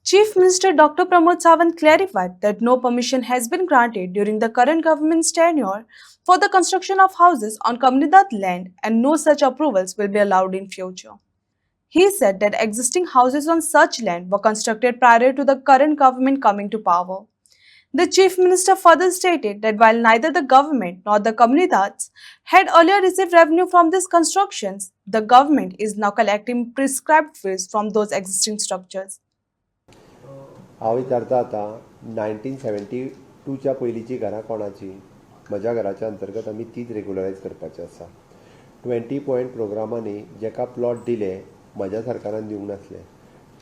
Chief Minister Dr. Pramod Sawant clarified that no permission has been granted during the current government's tenure for the construction of houses on Kamnidat land and no such approvals will be allowed in future. He said that existing houses on such land were constructed prior to the current government coming to power. The chief minister further stated that while neither the government nor the Kamnidats had earlier received revenue from these constructions, the government is now collecting prescribed fees from those existing structures. हांव विचारता आतां 1972च्या पयलींची घरां कोणाची म्हज्या घराच्या अंतर्गत आमी तीच रेगुलरायज करपाची आसा 20 पॉयंट प्रोग्रामांनी जेका प्लॉट दिले म्हज्या सरकारान दिवंक नासले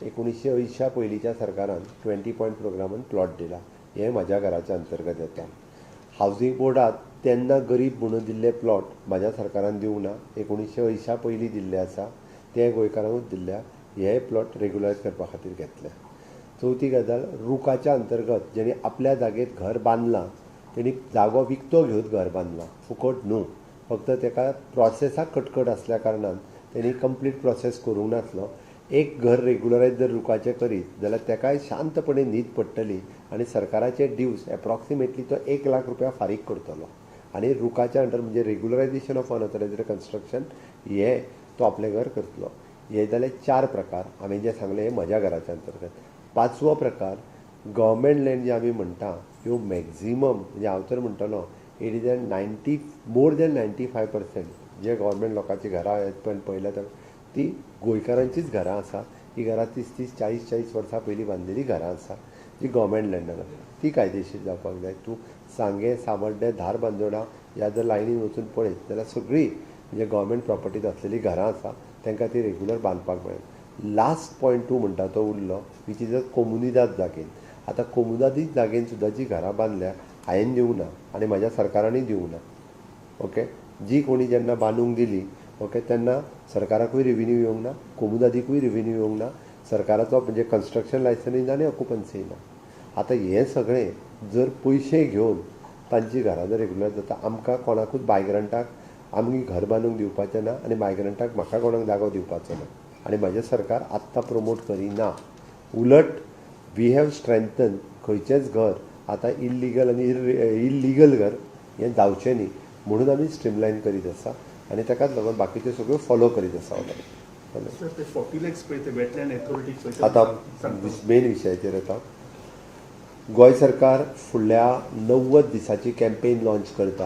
1980 पयलींच्या सरकारान 20 पॉयंट प्रोग्रामान प्लॉट दिला हें म्हज्या घराच्या अंतर्गत येता हावजींग बोर्डात तेन्ना गरीब म्हणून दिल्ले प्लॉट म्हाज्या सरकारान दिवंक ना 1980 पयलीं दिल्ले आसा ते गोंयकारांकूच दिल्ल्या हे प्लॉट रेगुलरायज करपा खातीर घेतले चौथी गजाल रुखाच्या अंतर्गत जेणे आपल्या जागेत घर बांदलां तेणी जागो विकतो घेवन घर बांदलां फुकट न्हू फक्त ताका प्रोसेसाक कटकट आसल्या कारणान तेणी कंप्लीट प्रोसेस करूंक नासलो एक घर रेगुलरायज जर रुखाचें करीत जाल्यार ताकाय शांतपणे न्हीद पडटली आनी सरकाराचे ड्यूज एप्रॉक्सिमेटली तो 1 लाख रुपया फारीक करतलो आनी रुखाच्या अंडर म्हणजे रेगुलरायजेशन ऑफ अनऑथरायज्ड कन्स्ट्रक्शन हे तो आपलें घर करतलो हे जाले 4 प्रकार हांवें जे सांगले हे म्हज्या घराच्या अंतर्गत 5वो प्रकार गव्हर्मेंट लँड जे आमी म्हणटा ह्यो मॅक्झिमम म्हणजे हांव तर म्हणटलो इट इज मोर दॅन 95% जे गव्हर्मेंट लोकांची घरां आहेत पण पळयल्या तर ती गोंयकारांचीच घरां आसा ही घरां 30-30 40-40 वर्सां पयलीं बांदलेली घरां आसा जी गव्हर्मेंट लँडान आसा ती कायदेशीर जावपाक जाय तूं सांगे सावर्डे धार बांदोडा ह्या जर लायनीन वचून पळयत जाल्यार सगळीं म्हणजे गव्हर्मेंट प्रॉपर्टीत आसलेली घरां आसा तांकां ती रेगुलर बांदपाक मेळना लास्ट पॉयंट तूं म्हणटा तो उरलो वीच इज अ कोमुनिदाद जागेन आतां कोमुनिदादीत जागेन सुद्दां जी घरां बांदल्या हांवें दिवंक ना आनी म्हाज्या सरकारानूय दिवंक ना ओके जी कोणी जेन्ना बांदूंक दिली ओके तेन्ना सरकाराकूय रेविन्यू येवंक ना कोमुनिदादीकूय रेविन्यू येवंक ना सरकाराचो म्हणजे कन्स्ट्रक्शन लायसनूय ना आनी ऑक्युपन्सीय ना आतां हें सगळें जर पयशे घेवन तांची घरां जर रेगुलर जाता आमकां कोणाकूच बायग्रंटाक आमी घर बांदूंक दिवपाचें ना आनी बायग्रंटाक म्हाका कोणाक जागो दिवपाचो ना आनी म्हाजें सरकार आत्तां प्रमोट करिना उलट वी हॅव स्ट्रेंथन खंयचेंच घर आतां इल्लिगल आनी इल्लिगल घर हें जावचें न्ही म्हणून आमी स्ट्रीमलायन करीत आसा आनी ताकाच लागून बाकीच्यो सगळ्यो फॉलो करीत आसा आतां मेन विशयाचेर येता गोंय सरकार फुडल्या 90 दिसाची कॅम्पेन लॉन्च करता